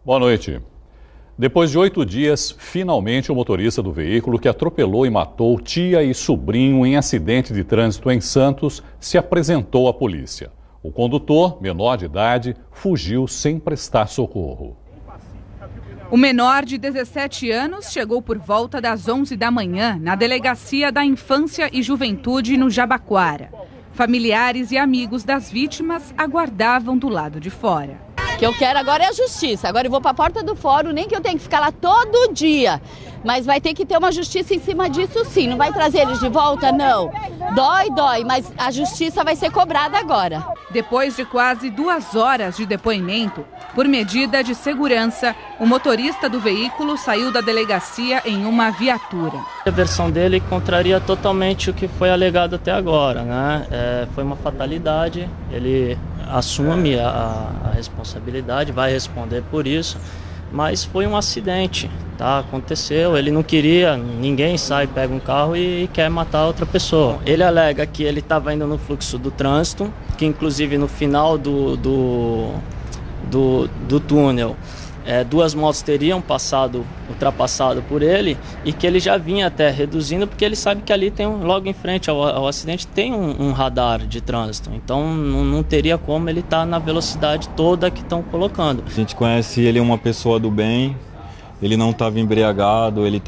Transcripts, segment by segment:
Boa noite. Depois de 8 dias, finalmente o motorista do veículo que atropelou e matou tia e sobrinho em acidente de trânsito em Santos se apresentou à polícia. O condutor, menor de idade, fugiu sem prestar socorro. O menor de 17 anos chegou por volta das 11 da manhã na Delegacia da Infância e Juventude no Jabaquara. Familiares e amigos das vítimas aguardavam do lado de fora. O que eu quero agora é a justiça. Agora eu vou para a porta do fórum, nem que eu tenha que ficar lá todo dia. Mas vai ter que ter uma justiça em cima disso sim. Não vai trazer eles de volta, não. Dói, mas a justiça vai ser cobrada agora. Depois de quase 2 horas de depoimento, por medida de segurança, o motorista do veículo saiu da delegacia em uma viatura. A versão dele contraria totalmente o que foi alegado até agora, né? Foi uma fatalidade, ele assume a responsabilidade, vai responder por isso, mas foi um acidente, tá? Aconteceu, ele não queria, ninguém sai, pega um carro e quer matar outra pessoa. Ele alega que ele estava indo no fluxo do trânsito, que inclusive no final do túnel, 2 motos teriam ultrapassado por ele e que ele já vinha até reduzindo porque ele sabe que ali tem logo em frente ao acidente tem um radar de trânsito, então não teria como ele estar na velocidade toda que estão colocando. A gente conhece ele, uma pessoa do bem, ele não estava embriagado, ele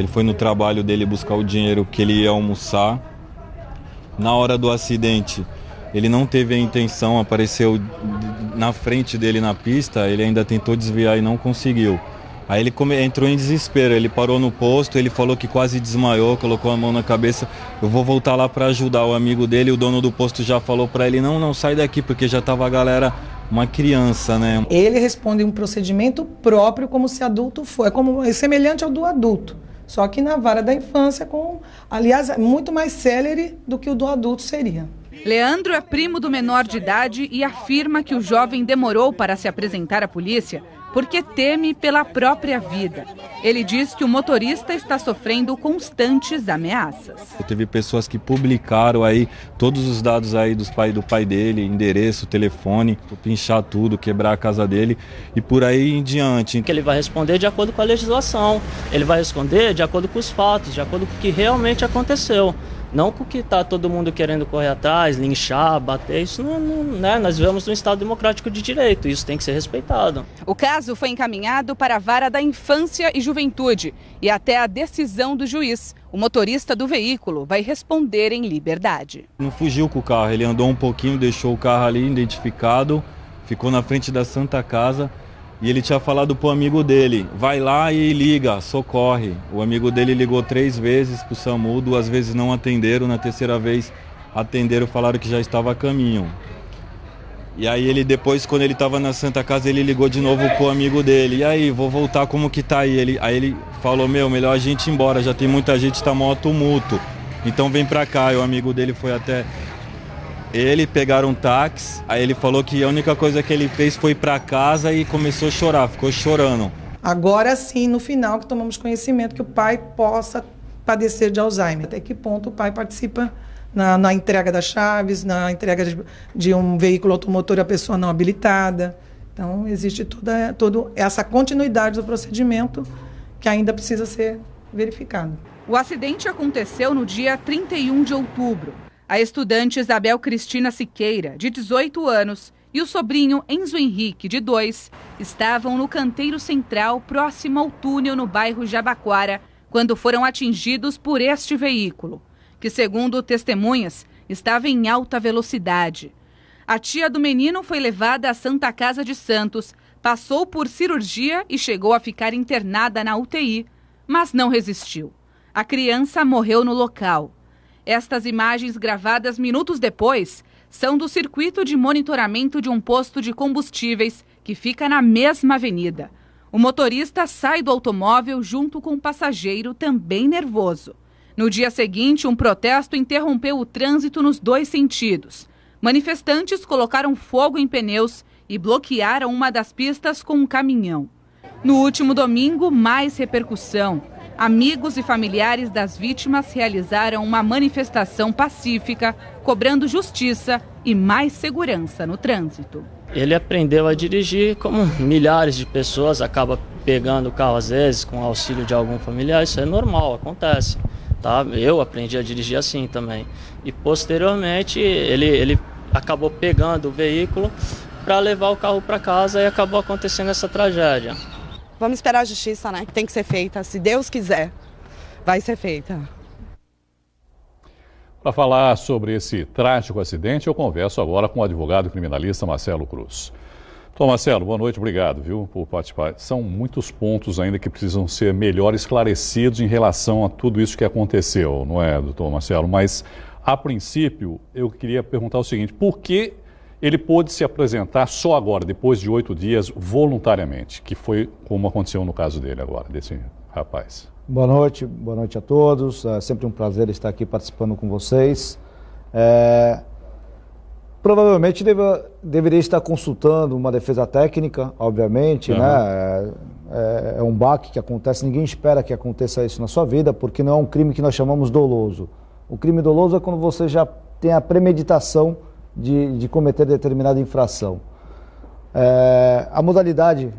foi no trabalho dele buscar o dinheiro que ele ia almoçar. Na hora do acidente, ele não teve a intenção, apareceu na frente dele na pista, ele ainda tentou desviar e não conseguiu. Aí ele entrou em desespero, ele parou no posto, ele falou que quase desmaiou, colocou a mão na cabeça, eu vou voltar lá para ajudar o amigo dele, o dono do posto já falou para ele, não, sai daqui, porque já estava a galera, uma criança, né? Ele responde um procedimento próprio como se adulto for, é semelhante ao do adulto, só que na vara da infância, aliás, muito mais célere do que o do adulto seria. Leandro é primo do menor de idade e afirma que o jovem demorou para se apresentar à polícia porque teme pela própria vida. Ele diz que o motorista está sofrendo constantes ameaças. Teve pessoas que publicaram aí todos os dados aí do pai dele, endereço, telefone, pinchar tudo, quebrar a casa dele e por aí em diante. Que ele vai responder de acordo com a legislação, ele vai responder de acordo com os fatos, de acordo com o que realmente aconteceu. Não com o que está todo mundo querendo correr atrás, linchar, bater, isso não, né? Nós vivemos num Estado democrático de direito, isso tem que ser respeitado. O caso foi encaminhado para a Vara da Infância e Juventude e até a decisão do juiz, o motorista do veículo vai responder em liberdade. Não fugiu com o carro, ele andou um pouquinho, deixou o carro ali identificado, ficou na frente da Santa Casa. E ele tinha falado pro amigo dele, vai lá e liga, socorre. O amigo dele ligou 3 vezes pro SAMU, 2 vezes não atenderam, na 3ª vez atenderam, falaram que já estava a caminho. E aí ele depois, quando ele estava na Santa Casa, ele ligou de novo pro amigo dele, e aí, vou voltar, como que tá aí? Aí ele falou, melhor a gente ir embora, já tem muita gente, tá mó tumulto, então vem pra cá. E o amigo dele foi até... Ele pegaram um táxi, aí ele falou que a única coisa que ele fez foi ir para casa e começou a chorar, ficou chorando. Agora sim, no final, que tomamos conhecimento que o pai possa padecer de Alzheimer. Até que ponto o pai participa na entrega das chaves, na entrega de um veículo automotor a pessoa não habilitada. Então, existe toda essa continuidade do procedimento que ainda precisa ser verificado. O acidente aconteceu no dia 31 de outubro. A estudante Isabel Cristina Siqueira, de 18 anos, e o sobrinho Enzo Henrique, de 2, estavam no canteiro central próximo ao túnel no bairro Jabaquara, quando foram atingidos por este veículo, que, segundo testemunhas, estava em alta velocidade. A tia do menino foi levada à Santa Casa de Santos, passou por cirurgia e chegou a ficar internada na UTI, mas não resistiu. A criança morreu no local. Estas imagens, gravadas minutos depois, são do circuito de monitoramento de um posto de combustíveis que fica na mesma avenida. O motorista sai do automóvel junto com um passageiro também nervoso. No dia seguinte, um protesto interrompeu o trânsito nos 2 sentidos. Manifestantes colocaram fogo em pneus e bloquearam uma das pistas com um caminhão. No último domingo, mais repercussão. Amigos e familiares das vítimas realizaram uma manifestação pacífica, cobrando justiça e mais segurança no trânsito. ele aprendeu a dirigir como milhares de pessoas, acaba pegando o carro às vezes com auxílio de algum familiar, isso é normal, acontece. Tá? Eu aprendi a dirigir assim também. E posteriormente ele acabou pegando o veículo para levar o carro para casa e acabou acontecendo essa tragédia. Vamos esperar a justiça, né? Que tem que ser feita. Se Deus quiser, vai ser feita. Para falar sobre esse trágico acidente, eu converso agora com o advogado criminalista Marcelo Cruz. Então, Marcelo, boa noite, obrigado, viu, por participar. São muitos pontos ainda que precisam ser melhor esclarecidos em relação a tudo isso que aconteceu, não é, doutor Marcelo? Mas, a princípio, eu queria perguntar o seguinte: por que ele pôde se apresentar só agora, depois de 8 dias, voluntariamente, que foi como aconteceu no caso dele agora, desse rapaz? Boa noite a todos. É sempre um prazer estar aqui participando com vocês. Provavelmente deveria estar consultando uma defesa técnica, obviamente, né? É um baque que acontece, ninguém espera que aconteça isso na sua vida, porque não é um crime que nós chamamos doloso. O crime doloso é quando você já tem a premeditação de cometer determinada infração. A modalidade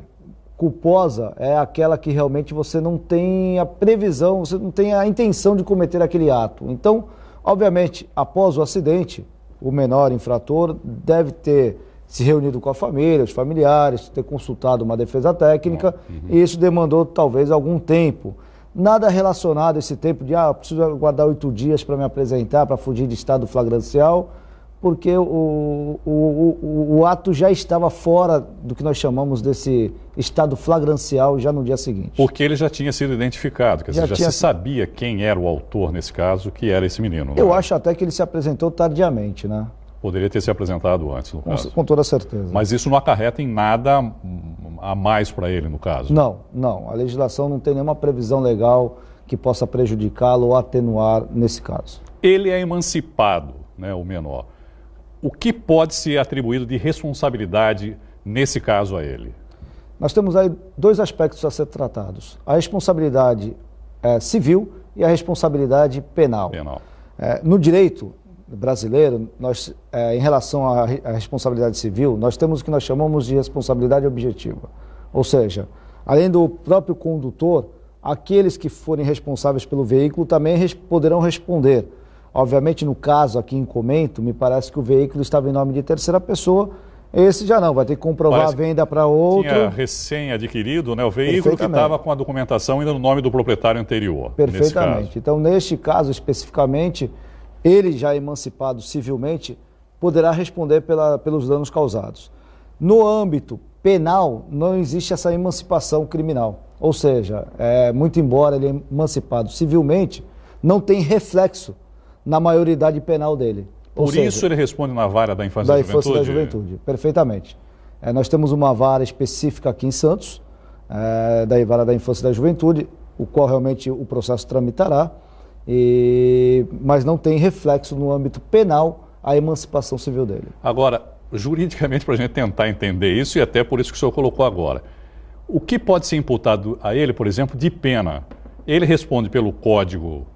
culposa é aquela que realmente você não tem a previsão, você não tem a intenção de cometer aquele ato. Então, obviamente, após o acidente, o menor infrator deve ter se reunido com a família, os familiares, ter consultado uma defesa técnica, e isso demandou talvez algum tempo. Nada relacionado a esse tempo de, preciso aguardar 8 dias para me apresentar, para fugir de estado flagrancial, porque o ato já estava fora do que nós chamamos desse estado flagrancial já no dia seguinte. Porque ele já tinha sido identificado, quer dizer, já se sabia quem era o autor nesse caso, que era esse menino. Eu acho até que ele se apresentou tardiamente, né? Poderia ter se apresentado antes, no caso. Com toda certeza. Mas isso não acarreta em nada a mais para ele, no caso? Não. A legislação não tem nenhuma previsão legal que possa prejudicá-lo ou atenuar nesse caso. Ele é emancipado, né, o menor. O que pode ser atribuído de responsabilidade nesse caso a ele? Nós temos aí 2 aspectos a ser tratados: a responsabilidade civil e a responsabilidade penal. No direito brasileiro, nós, em relação à responsabilidade civil, nós temos o que nós chamamos de responsabilidade objetiva. Ou seja, além do próprio condutor, aqueles que forem responsáveis pelo veículo também poderão responder. Obviamente, no caso aqui em comento, me parece que o veículo estava em nome de terceira pessoa. Esse já não, vai ter que comprovar a venda para outro. Tinha recém-adquirido, né, o veículo que estava com a documentação ainda no nome do proprietário anterior. Perfeitamente. Então, neste caso especificamente, ele já emancipado civilmente poderá responder pelos danos causados. No âmbito penal, não existe essa emancipação criminal. Ou seja, muito embora ele emancipado civilmente, não tem reflexo na maioridade penal dele. Por isso ele responde na vara da infância e da juventude? Da juventude, perfeitamente. Nós temos uma vara específica aqui em Santos, da vara da infância e da juventude, o qual realmente o processo tramitará, mas não tem reflexo no âmbito penal a emancipação civil dele. Agora, juridicamente, para a gente tentar entender isso, e até por isso que o senhor colocou agora, o que pode ser imputado a ele, por exemplo, de pena? Ele responde pelo Código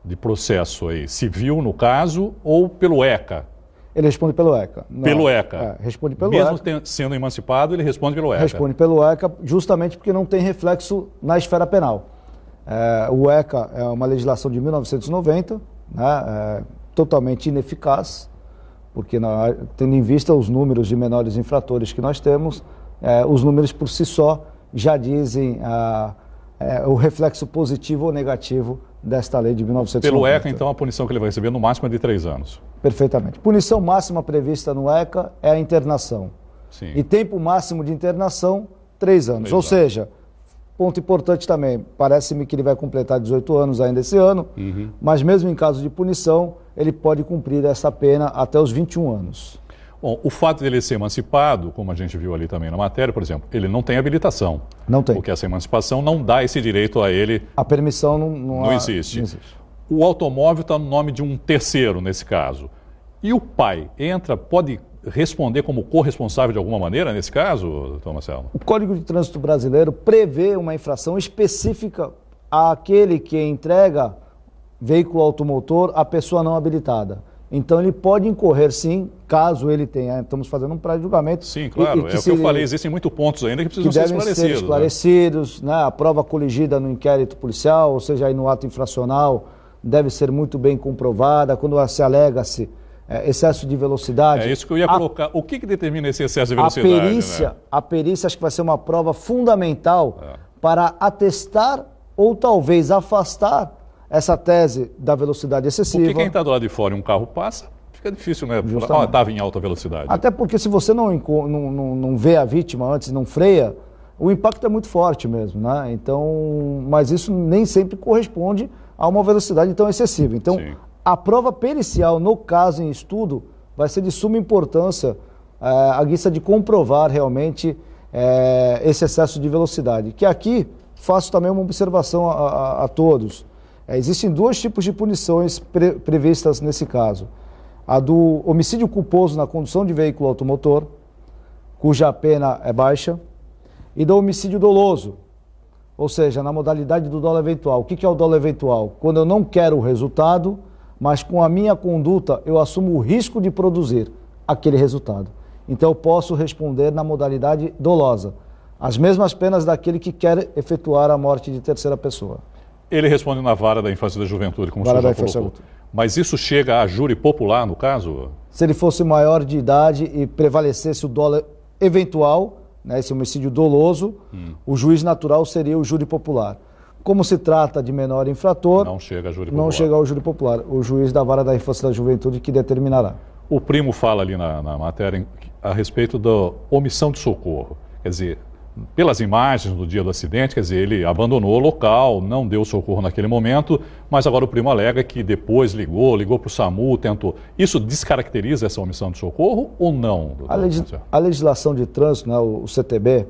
de Processo aí, civil, no caso, ou pelo ECA? Ele responde pelo ECA. Pelo ECA? Responde pelo ECA. Mesmo sendo emancipado, ele responde pelo ECA? Responde pelo ECA, justamente porque não tem reflexo na esfera penal. O ECA é uma legislação de 1990, né, totalmente ineficaz, porque tendo em vista os números de menores infratores que nós temos, os números por si só já dizem o reflexo positivo ou negativo desta lei de 1990. Pelo ECA, então, a punição que ele vai receber no máximo é de 3 anos? Perfeitamente. Punição máxima prevista no ECA é a internação. Sim. E tempo máximo de internação, 3 anos. Ou seja, ponto importante também, parece-me que ele vai completar 18 anos ainda esse ano, mas mesmo em caso de punição, ele pode cumprir essa pena até os 21 anos. Bom, o fato dele ser emancipado, como a gente viu ali também na matéria, por exemplo, ele não tem habilitação. Não tem. Porque essa emancipação não dá esse direito a ele. A permissão não existe. Não existe. O automóvel está no nome de um terceiro, nesse caso. E o pai pode responder como corresponsável de alguma maneira nesse caso, doutor Marcelo? O Código de Trânsito Brasileiro prevê uma infração específica àquele que entrega veículo automotor à pessoa não habilitada. Então ele pode incorrer sim, caso ele tenha, estamos fazendo um pré-julgamento. Sim, claro, é o que eu falei, existem muitos pontos ainda que precisam ser esclarecidos. Ser esclarecidos, né? A prova coligida no inquérito policial, ou seja, aí no ato infracional, deve ser muito bem comprovada. Quando se alega-se excesso de velocidade... É isso que eu ia colocar. O que determina esse excesso de velocidade? A perícia acho que vai ser uma prova fundamental para atestar ou talvez afastar essa tese da velocidade excessiva. Porque quem está do lado de fora e um carro passa, fica difícil, né? Estava em alta velocidade. Até porque se você não vê a vítima antes, não freia, o impacto é muito forte mesmo, né? Então, mas isso nem sempre corresponde a uma velocidade tão excessiva. Então, sim, a prova pericial, no caso em estudo, vai ser de suma importância a guisa de comprovar realmente esse excesso de velocidade. Que aqui faço também uma observação a todos. Existem dois tipos de punições previstas nesse caso. A do homicídio culposo na condução de veículo automotor, cuja pena é baixa, e do homicídio doloso, ou seja, na modalidade do dolo eventual. O que é o dolo eventual? Quando eu não quero o resultado, mas com a minha conduta eu assumo o risco de produzir aquele resultado. Então eu posso responder na modalidade dolosa. As mesmas penas daquele que quer efetuar a morte de terceira pessoa. Ele responde na vara da infância e da juventude, como o senhor já colocou. Mas isso chega a júri popular, no caso? Se ele fosse maior de idade e prevalecesse o dolo eventual, né, esse homicídio doloso, o juiz natural seria o júri popular. Como se trata de menor infrator, não chega a júri popular. Não chega ao júri popular. O juiz da vara da infância e da juventude que determinará. O primo fala ali na matéria a respeito da omissão de socorro. Quer dizer, pelas imagens do dia do acidente, quer dizer, ele abandonou o local, não deu socorro naquele momento, mas agora o primo alega que depois ligou para o SAMU, tentou. Isso descaracteriza essa omissão de socorro ou não? A legislação de trânsito, né, o CTB,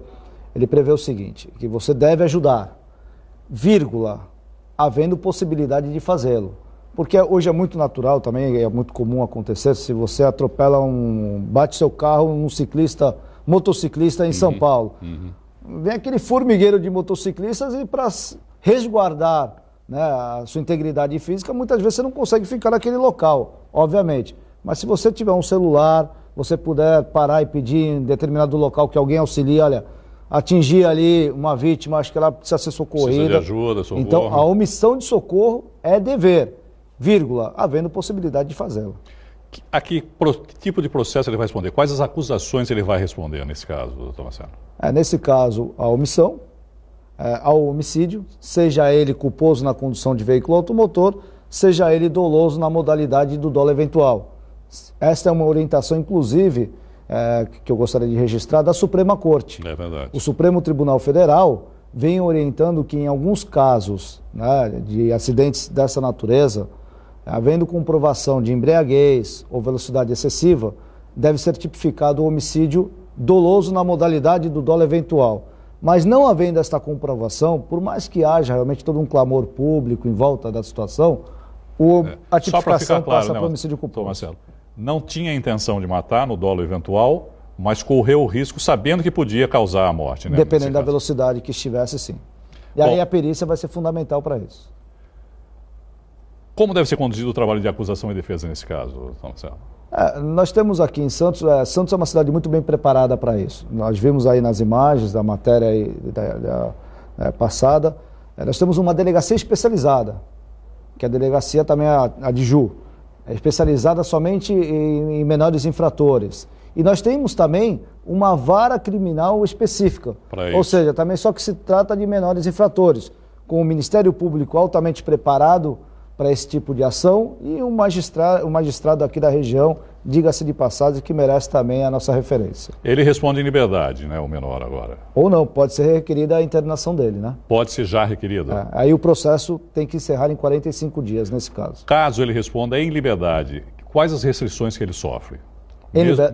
ele prevê o seguinte, que você deve ajudar, vírgula, havendo possibilidade de fazê-lo. Porque hoje é muito natural também, é muito comum acontecer, se você atropela bate seu carro num motociclista em São Paulo. Vem aquele formigueiro de motociclistas e para resguardar, né, a sua integridade física, muitas vezes você não consegue ficar naquele local, obviamente. Mas se você tiver um celular, você puder parar e pedir em determinado local que alguém auxilie, olha, atingir ali uma vítima, acho que ela precisa ser socorrida. Precisa de ajuda, socorro. Então, a omissão de socorro é dever, vírgula, havendo possibilidade de fazê-lo. Aqui, que tipo de processo ele vai responder? Quais as acusações ele vai responder nesse caso, doutor Marcelo? Nesse caso, a omissão, ao homicídio, seja ele culposo na condução de veículo automotor, seja ele doloso na modalidade do dolo eventual. Esta é uma orientação, inclusive, que eu gostaria de registrar, da Suprema Corte. É verdade. O Supremo Tribunal Federal vem orientando que em alguns casos, né, de acidentes dessa natureza, havendo comprovação de embriaguez ou velocidade excessiva, deve ser tipificado o homicídio doloso na modalidade do dolo eventual. Mas não havendo esta comprovação, por mais que haja realmente todo um clamor público em volta da situação, a tipificação passa para o homicídio culposo. Marcelo, não tinha a intenção de matar no dolo eventual, mas correu o risco sabendo que podia causar a morte. Né, dependendo da velocidade que estivesse, sim. E aí a perícia vai ser fundamental para isso. Como deve ser conduzido o trabalho de acusação e defesa nesse caso, doutor Marcelo? Nós temos aqui em Santos, Santos é uma cidade muito bem preparada para isso. Nós vimos aí nas imagens da matéria aí, passada, nós temos uma delegacia especializada, que é a delegacia também, a de Ju, é especializada somente em menores infratores. E nós temos também uma vara criminal específica, ou seja, também só que se trata de menores infratores, com o Ministério Público altamente preparado para esse tipo de ação e o magistrado aqui da região, diga-se de passagem, que merece também a nossa referência. Ele responde em liberdade, né, o menor agora? Ou não, pode ser requerida a internação dele, né? Pode ser já requerida? Aí o processo tem que encerrar em 45 dias, nesse caso. Caso ele responda em liberdade, quais as restrições que ele sofre?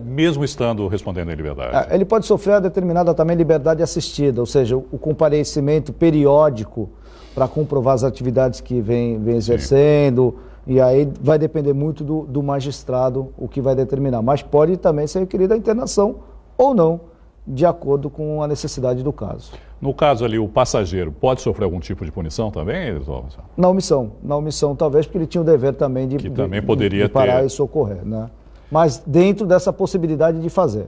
Mesmo estando respondendo em liberdade? Ele pode sofrer a determinada também liberdade assistida, ou seja, o comparecimento periódico para comprovar as atividades que vem exercendo. Sim. E aí vai depender muito do magistrado o que vai determinar. Mas pode também ser requerida a internação ou não, de acordo com a necessidade do caso. No caso ali, o passageiro pode sofrer algum tipo de punição também? Na omissão talvez, porque ele tinha o dever também de parar e socorrer, né? Mas dentro dessa possibilidade de fazer.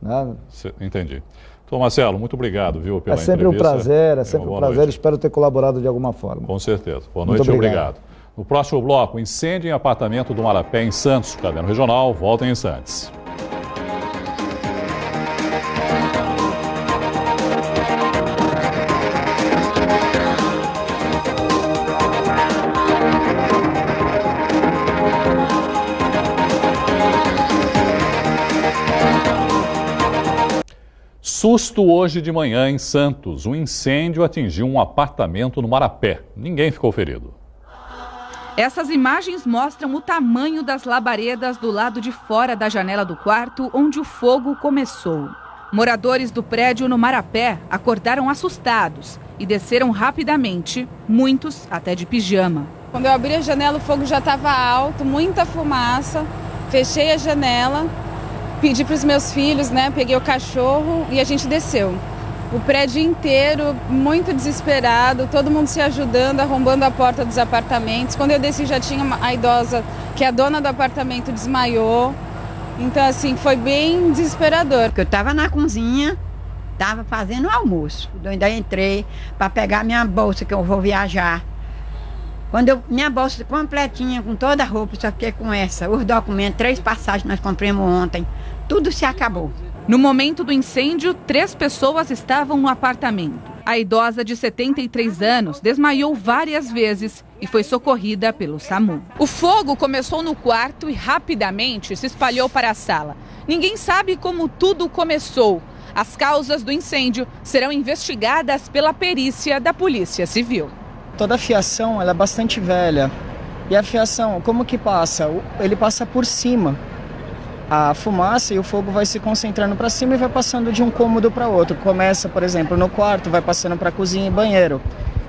Né? Entendi. Então, Marcelo, muito obrigado, viu, pela entrevista. É sempre um prazer, espero ter colaborado de alguma forma. Com certeza. Boa noite e obrigado. No próximo bloco, incêndio em apartamento do Marapé, em Santos. Caderno Regional, volta em instantes. Susto hoje de manhã em Santos. Um incêndio atingiu um apartamento no Marapé. Ninguém ficou ferido. Essas imagens mostram o tamanho das labaredas do lado de fora da janela do quarto onde o fogo começou. Moradores do prédio no Marapé acordaram assustados e desceram rapidamente, muitos até de pijama. Quando eu abri a janela, o fogo já estava alto, muita fumaça. Fechei a janela, pedi para os meus filhos, peguei o cachorro e a gente desceu. O prédio inteiro muito desesperado, todo mundo se ajudando, arrombando a porta dos apartamentos. Quando eu desci já tinha a idosa, que é a dona do apartamento, desmaiou. Então assim, foi bem desesperador. Eu estava na cozinha, estava fazendo o almoço. Eu ainda entrei para pegar minha bolsa, que eu vou viajar. Quando minha bolsa completinha, com toda a roupa, só fiquei com essa. Os documentos, 3 passagens nós compramos ontem. Tudo se acabou. No momento do incêndio, 3 pessoas estavam no apartamento. A idosa de 73 anos desmaiou várias vezes e foi socorrida pelo SAMU. O fogo começou no quarto e rapidamente se espalhou para a sala. Ninguém sabe como tudo começou. As causas do incêndio serão investigadas pela perícia da Polícia Civil. Toda a fiação ela é bastante velha. E a fiação, como que passa? Ele passa por cima. A fumaça e o fogo vai se concentrando para cima e vai passando de um cômodo para outro. Começa, por exemplo, no quarto, vai passando para a cozinha e banheiro.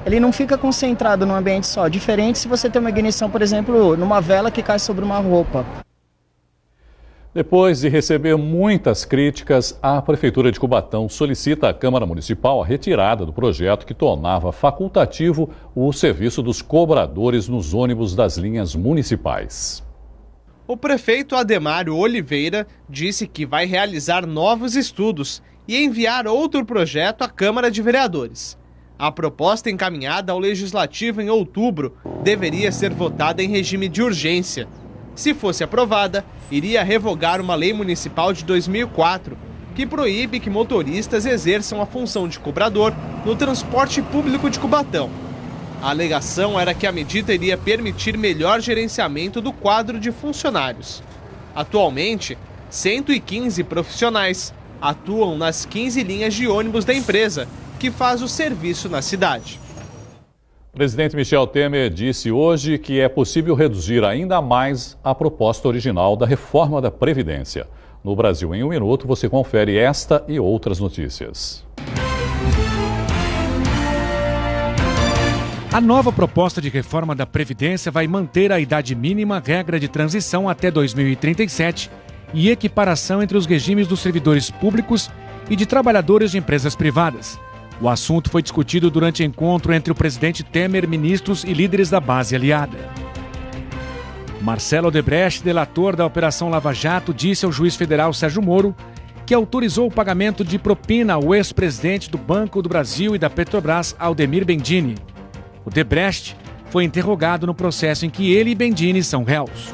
Ele não fica concentrado num ambiente só. Diferente se você tem uma ignição, por exemplo, numa vela que cai sobre uma roupa. Depois de receber muitas críticas, a Prefeitura de Cubatão solicita à Câmara Municipal a retirada do projeto que tornava facultativo o serviço dos cobradores nos ônibus das linhas municipais. O prefeito Ademário Oliveira disse que vai realizar novos estudos e enviar outro projeto à Câmara de Vereadores. A proposta encaminhada ao Legislativo em outubro deveria ser votada em regime de urgência. Se fosse aprovada, iria revogar uma lei municipal de 2004, que proíbe que motoristas exerçam a função de cobrador no transporte público de Cubatão. A alegação era que a medida iria permitir melhor gerenciamento do quadro de funcionários. Atualmente, 115 profissionais atuam nas 15 linhas de ônibus da empresa, que faz o serviço na cidade. O presidente Michel Temer disse hoje que é possível reduzir ainda mais a proposta original da reforma da Previdência. No Brasil em um Minuto, você confere esta e outras notícias. A nova proposta de reforma da Previdência vai manter a idade mínima, regra de transição até 2037 e equiparação entre os regimes dos servidores públicos e de trabalhadores de empresas privadas. O assunto foi discutido durante encontro entre o presidente Temer, ministros e líderes da base aliada. Marcelo Odebrecht, delator da Operação Lava Jato, disse ao juiz federal Sérgio Moro que autorizou o pagamento de propina ao ex-presidente do Banco do Brasil e da Petrobras, Aldemir Bendini. Odebrecht foi interrogado no processo em que ele e Bendini são réus.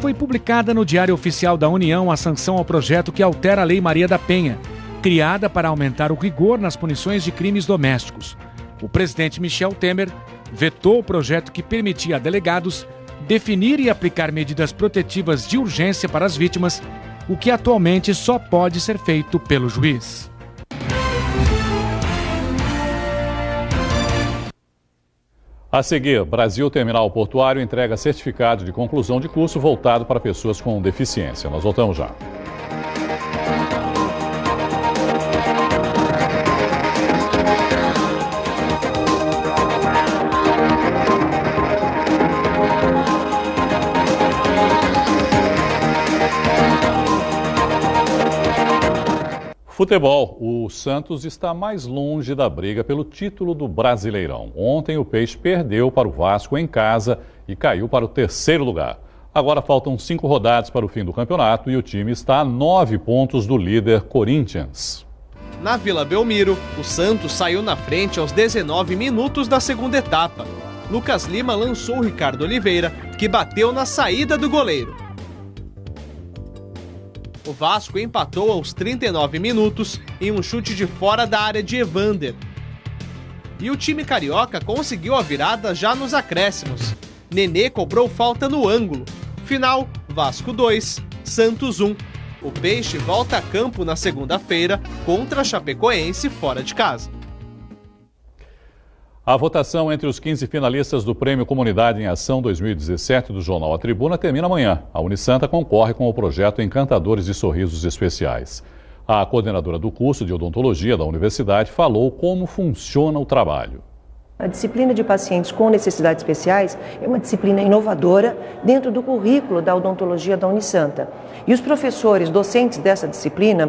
Foi publicada no Diário Oficial da União a sanção ao projeto que altera a Lei Maria da Penha, criada para aumentar o rigor nas punições de crimes domésticos. O presidente Michel Temer vetou o projeto que permitia a delegados definir e aplicar medidas protetivas de urgência para as vítimas, o que atualmente só pode ser feito pelo juiz. A seguir, Brasil Terminal Portuário entrega certificado de conclusão de curso voltado para pessoas com deficiência. Nós voltamos já. Futebol. O Santos está mais longe da briga pelo título do Brasileirão. Ontem o Peixe perdeu para o Vasco em casa e caiu para o 3º lugar. Agora faltam 5 rodadas para o fim do campeonato e o time está a 9 pontos do líder Corinthians. Na Vila Belmiro, o Santos saiu na frente aos 19 minutos da segunda etapa. Lucas Lima lançou o Ricardo Oliveira, que bateu na saída do goleiro. O Vasco empatou aos 39 minutos em um chute de fora da área de Evander. E o time carioca conseguiu a virada já nos acréscimos. Nenê cobrou falta no ângulo. Final, Vasco 2, Santos 1. O Peixe volta a campo na segunda-feira contra a Chapecoense fora de casa. A votação entre os 15 finalistas do Prêmio Comunidade em Ação 2017 do jornal A Tribuna termina amanhã. A Unisanta concorre com o projeto Encantadores de Sorrisos Especiais. A coordenadora do curso de odontologia da universidade falou como funciona o trabalho. A disciplina de pacientes com necessidades especiais é uma disciplina inovadora dentro do currículo da odontologia da Unisanta. E os professores, docentes dessa disciplina,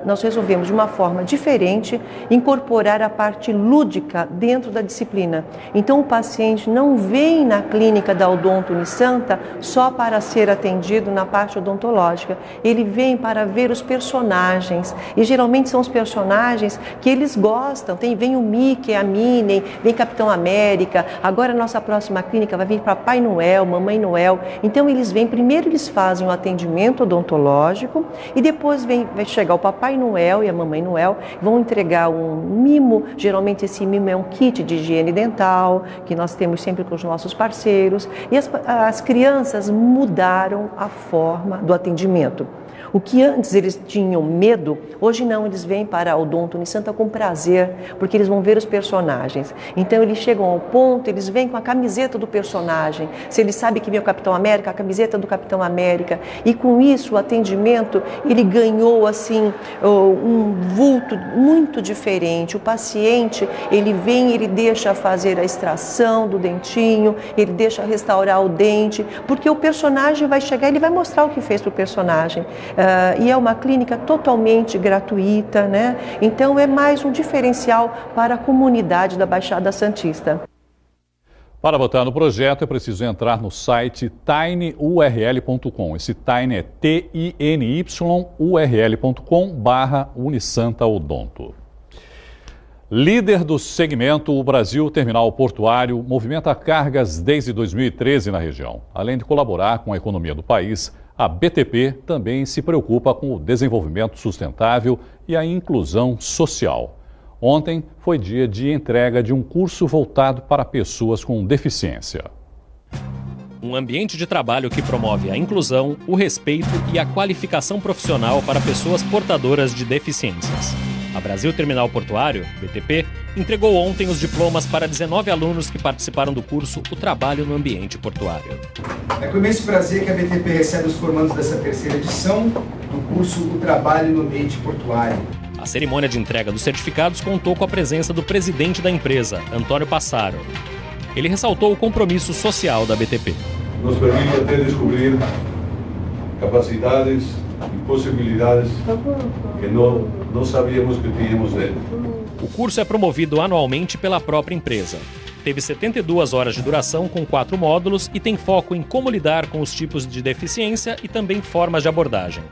nós resolvemos de uma forma diferente incorporar a parte lúdica dentro da disciplina. Então o paciente não vem na clínica da Odonto Unisanta só para ser atendido na parte odontológica. Ele vem para ver os personagens e geralmente são os personagens que eles gostam. Vem o Mickey, a Minnie, vem Capitão América, agora a nossa próxima clínica vai vir Papai Noel, Mamãe Noel. Então eles vêm, primeiro eles fazem o atendimento odontológico e depois vai chegar o Papai Noel e a Mamãe Noel, vão entregar um mimo, geralmente esse mimo é um kit de higiene dental, que nós temos sempre com os nossos parceiros, e as crianças mudaram a forma do atendimento. O que antes eles tinham medo, hoje não, eles vêm para a Odonto Unisanta com prazer, porque eles vão ver os personagens. Então eles chegam ao ponto, eles vêm com a camiseta do personagem. Se eles sabem que vem o Capitão América, a camiseta do Capitão América. E com isso o atendimento, ele ganhou assim um vulto muito diferente. O paciente, ele vem, ele deixa fazer a extração do dentinho, ele deixa restaurar o dente, porque o personagem vai chegar, ele vai mostrar o que fez para o personagem. E é uma clínica totalmente gratuita, né? Então é mais um diferencial para a comunidade da Baixada Santista. Para votar no projeto é preciso entrar no site tinyurl.com. Esse Tiny é tinyurl.com/unisantaodonto. Líder do segmento, o Brasil Terminal Portuário movimenta cargas desde 2013 na região. Além de colaborar com a economia do país, a BTP também se preocupa com o desenvolvimento sustentável e a inclusão social. Ontem foi dia de entrega de um curso voltado para pessoas com deficiência. Um ambiente de trabalho que promove a inclusão, o respeito e a qualificação profissional para pessoas portadoras de deficiências. A Brasil Terminal Portuário, BTP, entregou ontem os diplomas para 19 alunos que participaram do curso O Trabalho no Ambiente Portuário. É com imenso prazer que a BTP recebe os formandos dessa terceira edição do curso O Trabalho no Ambiente Portuário. A cerimônia de entrega dos certificados contou com a presença do presidente da empresa, Antônio Passaro. Ele ressaltou o compromisso social da BTP. Nos permite até descobrir capacidades e possibilidades que não sabíamos que tínhamos dentro. O curso é promovido anualmente pela própria empresa. Teve 72 horas de duração com 4 módulos e tem foco em como lidar com os tipos de deficiência e também formas de abordagem.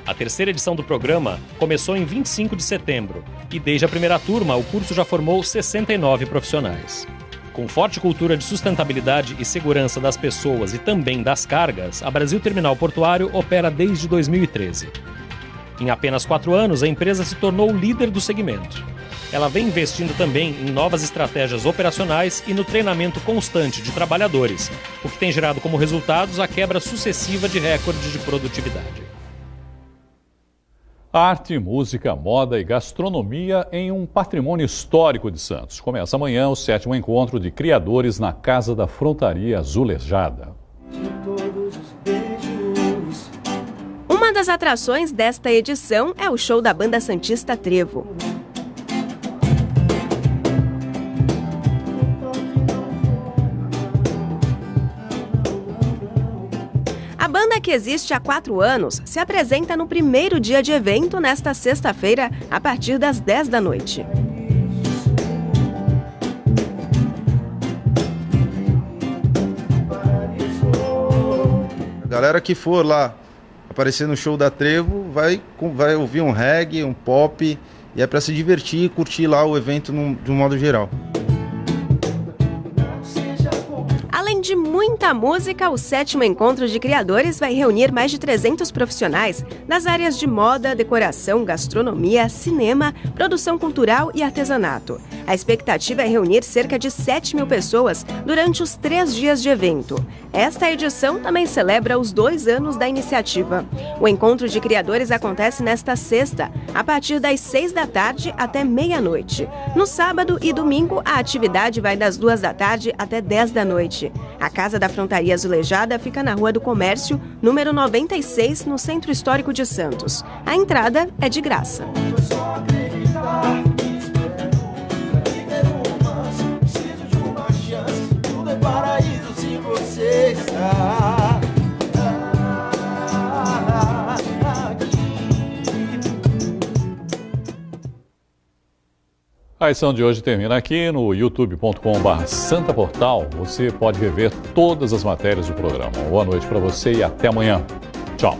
A terceira edição do programa começou em 25 de setembro e desde a primeira turma o curso já formou 69 profissionais. Com forte cultura de sustentabilidade e segurança das pessoas e também das cargas, a Brasil Terminal Portuário opera desde 2013. Em apenas 4 anos, a empresa se tornou líder do segmento. Ela vem investindo também em novas estratégias operacionais e no treinamento constante de trabalhadores, o que tem gerado como resultados a quebra sucessiva de recordes de produtividade. Arte, música, moda e gastronomia em um patrimônio histórico de Santos. Começa amanhã o 7º encontro de criadores na Casa da Frontaria Azulejada. Uma das atrações desta edição é o show da banda santista Trevo. A banda que existe há 4 anos, se apresenta no primeiro dia de evento, nesta sexta-feira, a partir das 10 da noite. A galera que for lá aparecer no show da Trevo vai ouvir um reggae, um pop, e é para se divertir e curtir lá o evento de um modo geral. Além de muita música, o 7º Encontro de Criadores vai reunir mais de 300 profissionais nas áreas de moda, decoração, gastronomia, cinema, produção cultural e artesanato. A expectativa é reunir cerca de 7.000 pessoas durante os 3 dias de evento. Esta edição também celebra os 2 anos da iniciativa. O Encontro de Criadores acontece nesta sexta, a partir das 6 da tarde até meia-noite. No sábado e domingo, a atividade vai das 2 da tarde até 10 da noite. A Casa da Frontaria Azulejada fica na Rua do Comércio, número 96, no Centro Histórico de Santos. A entrada é de graça. A edição de hoje termina aqui no youtube.com/santaportal. Você pode rever todas as matérias do programa. Boa noite para você e até amanhã. Tchau.